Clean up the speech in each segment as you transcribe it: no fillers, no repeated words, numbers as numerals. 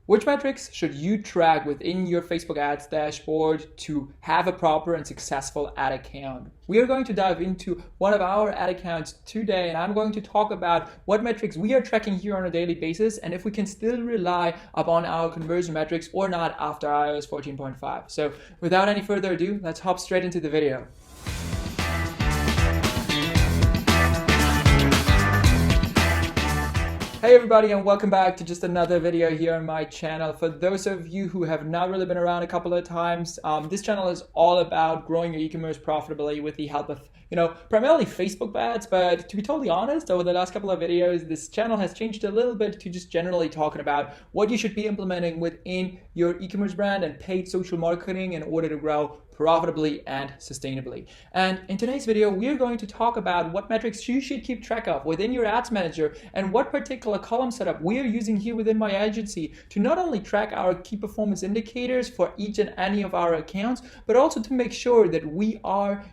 Which metrics should you track within your Facebook ads dashboard to have a proper and successful ad account? We are going to dive into one of our ad accounts today, and I'm going to talk about what metrics we are tracking here on a daily basis and if we can still rely upon our conversion metrics or not after iOS 14.5. So without any further ado, let's hop straight into the video. Hey everybody, and welcome back to just another video here on my channel. For those of you who have not really been around a couple of times, this channel is all about growing your e-commerce profitably with the help of, primarily Facebook ads. But to be totally honest, over the last couple of videos, this channel has changed a little bit to just generally talking about what you should be implementing within your e-commerce brand and paid social marketing in order to grow profitably and sustainably. And in today's video, we are going to talk about what metrics you should keep track of within your ads manager and what particular column setup we are using here within my agency to not only track our key performance indicators for each and any of our accounts, but also to make sure that we are,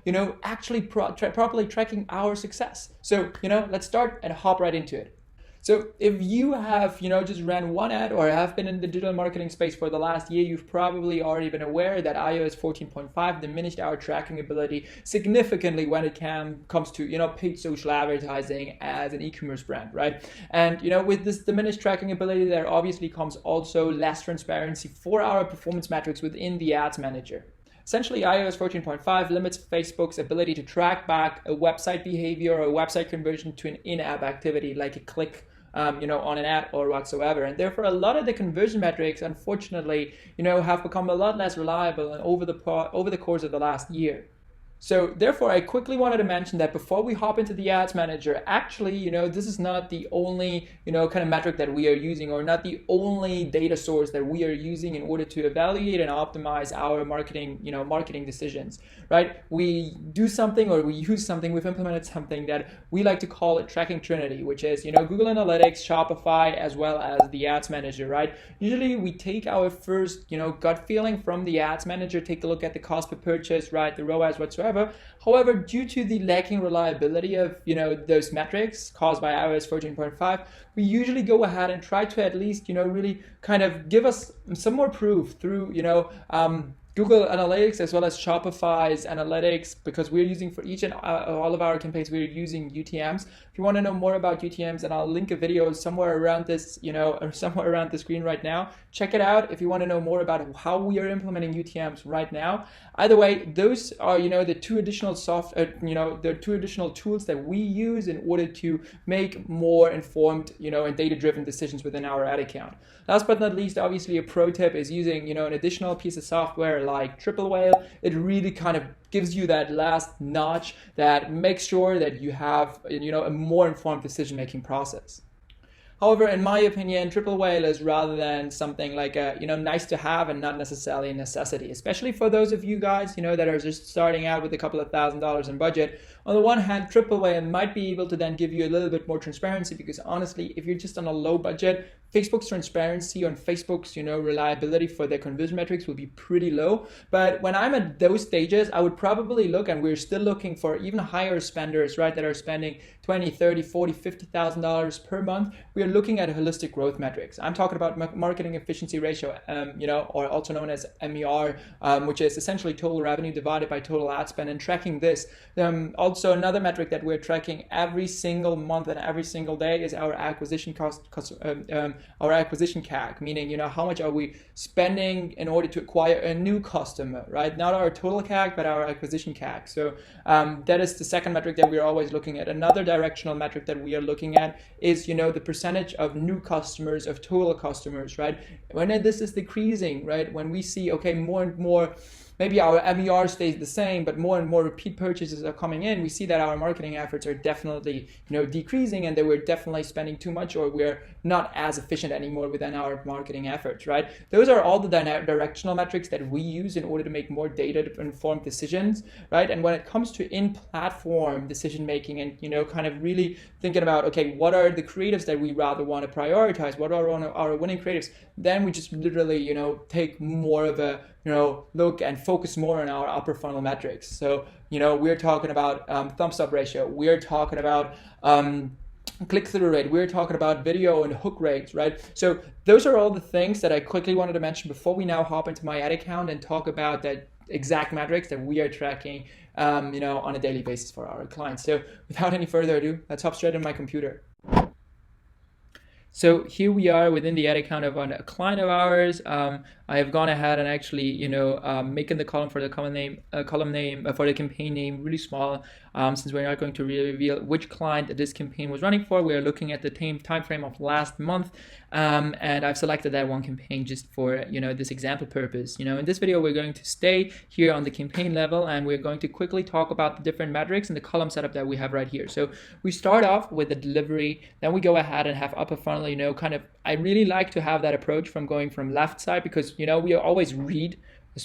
actually properly tracking our success. So, let's start and hop right into it. So if you have, just ran one ad or have been in the digital marketing space for the last year, you've probably already been aware that iOS 14.5 diminished our tracking ability significantly when it comes to, paid social advertising as an e-commerce brand, right? And, with this diminished tracking ability, there obviously comes also less transparency for our performance metrics within the ads manager. Essentially, iOS 14.5 limits Facebook's ability to track back a website behavior or a website conversion to an in-app activity like a click on an ad or whatsoever. And therefore, a lot of the conversion metrics, unfortunately, have become a lot less reliable and over the course of the last year. So therefore, I quickly wanted to mention that before we hop into the ads manager, actually, this is not the only, kind of metric that we are using, or not the only data source that we are using in order to evaluate and optimize our marketing decisions, right? We do something or we use something, we've implemented something that we like to call it tracking trinity, which is, Google Analytics, Shopify, as well as the ads manager, right? Usually we take our first, gut feeling from the ads manager, take a look at the cost per purchase, right? The ROAS, whatsoever. However, due to the lacking reliability of those metrics caused by iOS 14.5, we usually go ahead and try to at least really kind of give us some more proof through Google Analytics as well as Shopify's analytics, because we're using for each and all of our campaigns, we're using UTMs. If you want to know more about UTMs, and I'll link a video somewhere around this, or somewhere around the screen right now. Check it out if you want to know more about how we are implementing UTMs right now. Either way, those are, the two additional the two additional tools that we use in order to make more informed, and data-driven decisions within our ad account. Last but not least, obviously, a pro tip is using, an additional piece of software like Triple Whale. It really kind of gives you that last notch that makes sure that you have, a more informed decision-making process. However, in my opinion, Triple Whale is rather than something like a, nice to have and not necessarily a necessity, especially for those of you guys, that are just starting out with a couple of $1,000s in budget. On the one hand, Triple Whale might be able to then give you a little bit more transparency, because honestly, if you're just on a low budget, Facebook's transparency on Facebook's, reliability for their conversion metrics will be pretty low. But when I'm at those stages, I would probably look, and we're still looking for even higher spenders, right, that are spending $20, $30, $40, $50,000 per month. We are looking at holistic growth metrics. I'm talking about marketing efficiency ratio, or also known as MER, which is essentially total revenue divided by total ad spend, and tracking this. Also, another metric that we're tracking every single month and every single day is our acquisition our acquisition CAC, meaning, how much are we spending in order to acquire a new customer, right? Not our total CAC, but our acquisition CAC. So that is the second metric that we're always looking at. Another directional metric that we are looking at is, the percentage of new customers of total customers, right? When this is decreasing, right? When we see, okay, more and more, maybe our MER stays the same, but more and more repeat purchases are coming in, we see that our marketing efforts are definitely, decreasing, and that we're definitely spending too much, or we're not as efficient anymore within our marketing efforts, right? Those are all the directional metrics that we use in order to make more data-informed decisions, right? And when it comes to in-platform decision-making and, kind of really thinking about, okay, what are the creatives that we rather want to prioritize? What are our winning creatives? Then we just literally, take more of a, look and focus more on our upper funnel metrics. So, we're talking about thumbs up ratio. We're talking about click-through rate, we're talking about video and hook rates, right? So those are all the things that I quickly wanted to mention before we now hop into my ad account and talk about that exact metrics that we are tracking on a daily basis for our clients. So without any further ado, let's hop straight in my computer. So here we are within the ad account of a client of ours. I have gone ahead and actually, making the column for the column name for the campaign name really small, since we're not going to really reveal which client this campaign was running for. We are looking at the time frame of last month, and I've selected that one campaign just for this example purpose. In this video, we're going to stay here on the campaign level, and we're going to quickly talk about the different metrics and the column setup that we have right here. So we start off with the delivery, then we go ahead and have upper funnel. I really like to have that approach from going from left side, because we always read,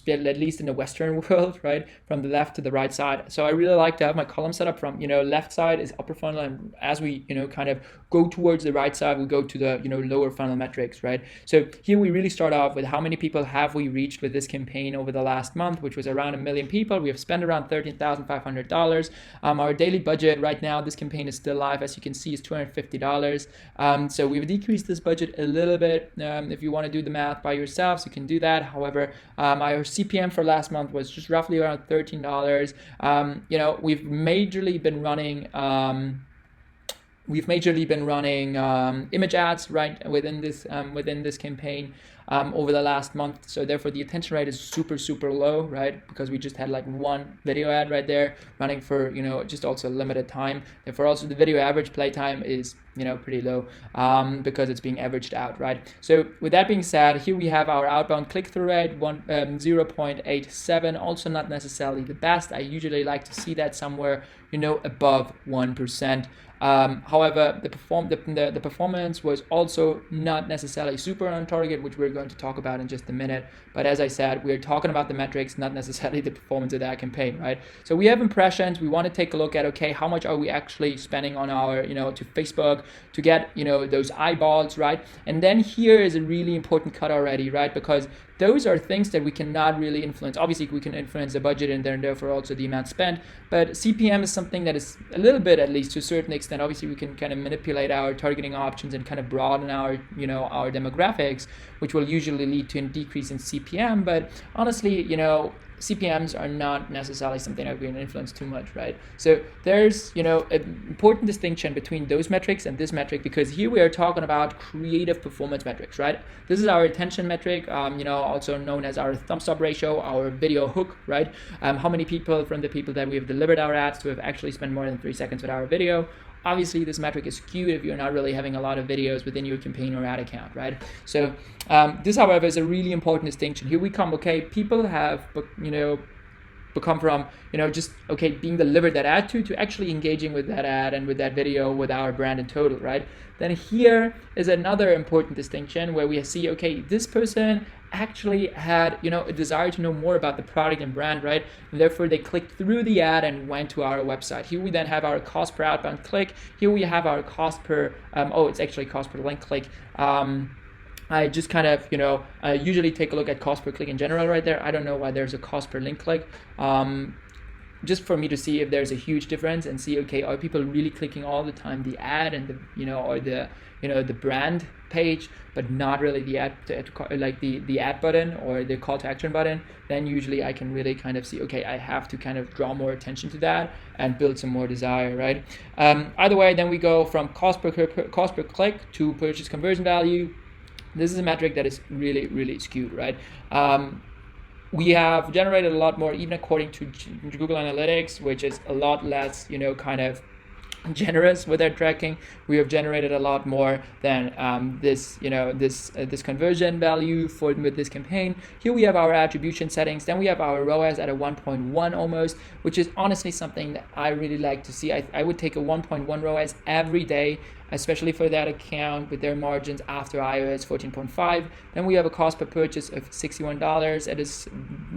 at least in the Western world, right, from the left to the right side. So I really like to have my column set up from left side is upper funnel, and as we kind of go towards the right side, we go to the lower funnel metrics, right? So here we really start off with how many people have we reached with this campaign over the last month, which was around 1 million people. We have spent around $13,500. Our daily budget right now, this campaign is still live, as you can see, is $250. So we've decreased this budget a little bit. If you want to do the math by yourselves, you can do that. However, our CPM for last month was just roughly around $13. We've majorly been running image ads, right, within this campaign over the last month. So therefore the attention rate is super low, right, because we just had like one video ad right there running for just also limited time. Therefore also the video average play time is pretty low, because it's being averaged out, right? So with that being said, here we have our outbound click-through rate, 0.87, also not necessarily the best. I usually like to see that somewhere above 1%. However, the performance was also not necessarily super on target, which we're going to talk about in just a minute. But as I said, we're talking about the metrics, not necessarily the performance of that campaign, right? So we have impressions. We want to take a look at, okay, how much are we actually spending on our, to Facebook to get, those eyeballs, right? And then here is a really important cut already, right? Because those are things that we cannot really influence. Obviously, we can influence the budget and therefore also the amount spent. But CPM is something that is a little bit, at least to a certain extent. Obviously, we can kind of manipulate our targeting options and kind of broaden our, our demographics, which will usually lead to a decrease in CPM. But honestly, CPMs are not necessarily something that we can influence too much, right? So there's, an important distinction between those metrics and this metric, because here we are talking about creative performance metrics, right? This is our attention metric, also known as our thumbs up ratio, our video hook, right? How many people from the people that we have delivered our ads to have actually spent more than 3 seconds with our video. Obviously, this metric is skewed if you're not really having a lot of videos within your campaign or ad account, right? So this, however, is a really important distinction. Here we come, okay, people have, become from, just, okay, being delivered that ad to actually engaging with that ad and with that video with our brand in total, right? Then here is another important distinction where we see, okay, this person actually had, a desire to know more about the product and brand, right? And therefore they clicked through the ad and went to our website. Here we then have our cost per outbound click. Here we have our cost per, it's actually cost per link click. I just kind of, I usually take a look at cost per click in general right there. I don't know why there's a cost per link click. Just for me to see if there's a huge difference and see, okay, are people really clicking all the time the ad and the, or the, the brand page, but not really the ad, like the ad button or the call to action button, then usually I can really kind of see, okay, I have to kind of draw more attention to that and build some more desire, right? Either way, then we go from cost per click to purchase conversion value. This is a metric that is really skewed, right? We have generated a lot more, even according to Google Analytics, which is a lot less, kind of generous with their tracking. We have generated a lot more than this conversion value with this campaign. Here we have our attribution settings. Then we have our ROAS at a 1.1 almost, which is honestly something that I really like to see. I would take a 1.1 ROAS every day, especially for that account with their margins after iOS 14.5. Then we have a cost per purchase of $61. It is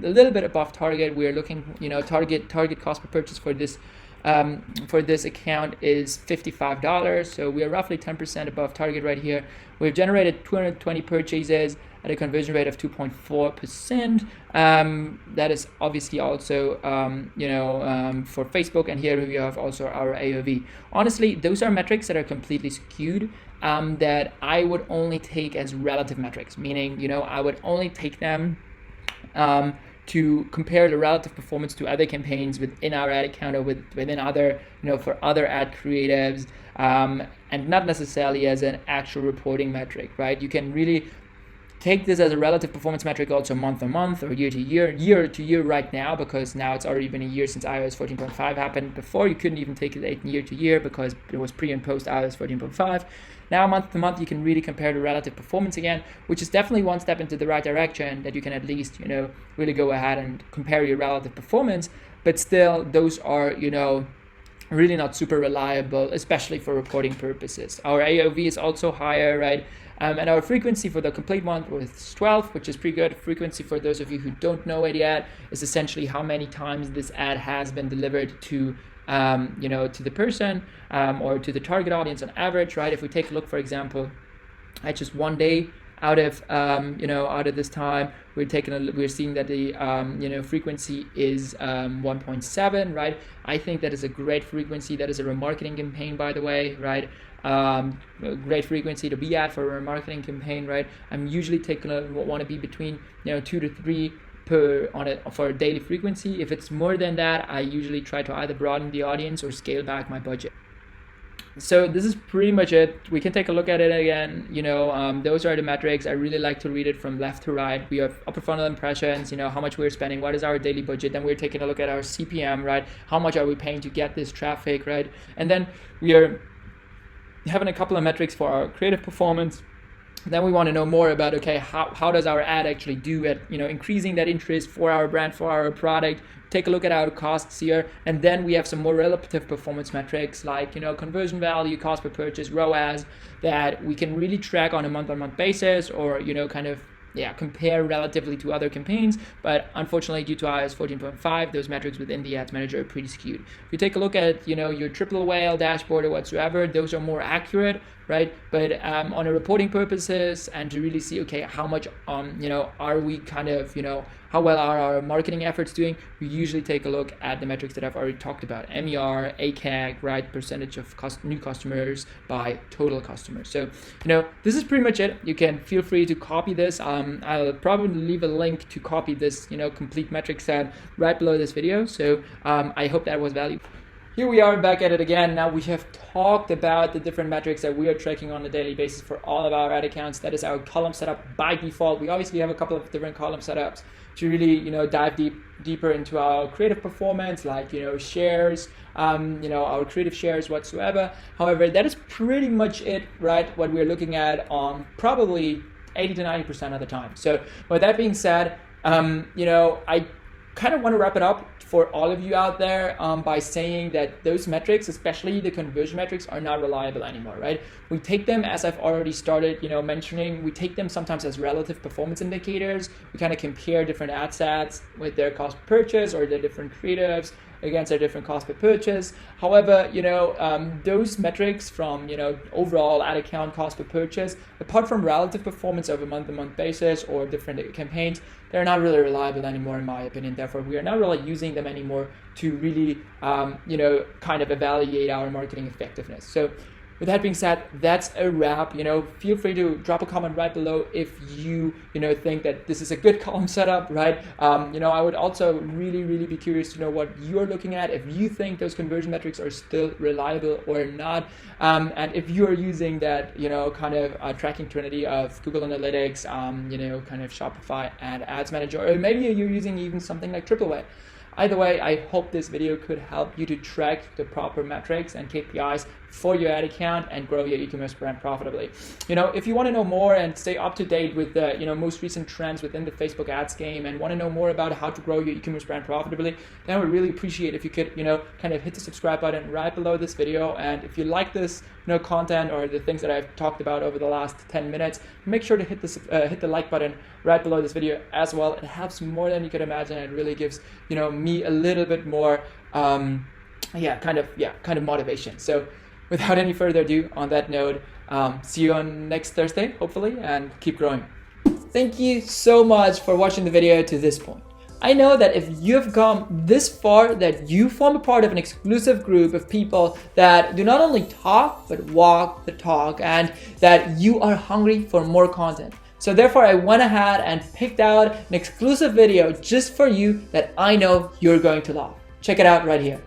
a little bit above target. We're looking, target cost per purchase for this account is $55. So we are roughly 10% above target right here We've generated 220 purchases at a conversion rate of 2.4%. That is obviously also, for Facebook, and here we have also our AOV. Honestly, those are metrics that are completely skewed, that I would only take as relative metrics, meaning, I would only take them to compare the relative performance to other campaigns within our ad account or within other, for other ad creatives, and not necessarily as an actual reporting metric, right? You can really take this as a relative performance metric also month on month or year to year right now, because now it's already been a year since iOS 14.5 happened. Before, you couldn't even take it year to year because it was pre and post iOS 14.5. Now month to month, you can really compare the relative performance again, which is definitely one step into the right direction, that you can at least, really go ahead and compare your relative performance. But still, those are, really not super reliable, especially for reporting purposes. Our AOV is also higher, right? And our frequency for the complete month was 12, which is pretty good. Frequency, for those of you who don't know it yet, is essentially how many times this ad has been delivered to to the person or to the target audience on average, right? If we take a look, for example, at just one day out of this time, we're seeing that the frequency is 1.7, right? I think that is a great frequency. That is a remarketing campaign, by the way, right? A great frequency to be at for a remarketing campaign, right? I'm usually want to be between 2 to 3 for a daily frequency. If it's more than that, I usually try to either broaden the audience or scale back my budget. So this is pretty much it. We can take a look at it again. Those are the metrics. I really like to read it from left to right. We have upper funnel impressions, how much we're spending, what is our daily budget. Then we're taking a look at our CPM, right? How much are we paying to get this traffic, right? And then we are having a couple of metrics for our creative performance. Then we want to know more about, okay, how does our ad actually do at, increasing that interest for our brand, for our product. Take a look at our costs here. And then we have some more relative performance metrics like, conversion value, cost per purchase, ROAS, that we can really track on a month-on-month basis, or, compare relatively to other campaigns. But unfortunately, due to iOS 14.5, those metrics within the Ads Manager are pretty skewed. If you take a look at, your triple whale dashboard or whatsoever, those are more accurate, right? But on a reporting purposes, and to really see, okay, how much, are we kind of, how well are our marketing efforts doing, we usually take a look at the metrics that I've already talked about: MER, ACAG, right? Percentage of new customers by total customers. So, this is pretty much it. You can feel free to copy this. I'll probably leave a link to copy this, complete metric set right below this video. So I hope that was valuable. Here we are back at it again. Now we have talked about the different metrics that we are tracking on a daily basis for all of our ad accounts. That is our column setup by default. We obviously have a couple of different column setups to really, dive deeper into our creative performance, like, shares, our creative shares whatsoever. However, that is pretty much it, right? What we're looking at on probably 80 to 90% of the time. So with that being said, I kind of want to wrap it up for all of you out there by saying that those metrics, especially the conversion metrics, are not reliable anymore, right? We take them, as I've already started, mentioning, we take them sometimes as relative performance indicators. We kind of compare different ad sets with their cost per purchase or their different creatives against their different cost per purchase. However, those metrics from, overall ad account cost per purchase, apart from relative performance over a month-to-month basis or different campaigns, they're not really reliable anymore, in my opinion. Therefore, we are not really using them anymore to really, kind of evaluate our marketing effectiveness. So with that being said, that's a wrap. Feel free to drop a comment right below if you, think that this is a good column setup, right? I would also really be curious to know what you're looking at, if you think those conversion metrics are still reliable or not. And if you are using that, kind of tracking trinity of Google Analytics, kind of Shopify and Ads Manager, or maybe you're using even something like Triple Whale. Either way, I hope this video could help you to track the proper metrics and KPIs for your ad account and grow your e-commerce brand profitably. If you want to know more and stay up to date with the most recent trends within the Facebook ads game and want to know more about how to grow your e-commerce brand profitably, then I would really appreciate if you could kind of hit the subscribe button right below this video. And if you like this content or the things that I've talked about over the last 10 minutes, make sure to hit the like button right below this video as well. It helps more than you could imagine. It really gives me a little bit more kind of motivation. So without any further ado, on that note, See you on next Thursday, hopefully, and keep growing. Thank you so much for watching the video to this point. I know that if you have come this far, that you form a part of an exclusive group of people that do not only talk, but walk the talk, and that you are hungry for more content. So therefore, I went ahead and picked out an exclusive video just for you that I know you're going to love. Check it out right here.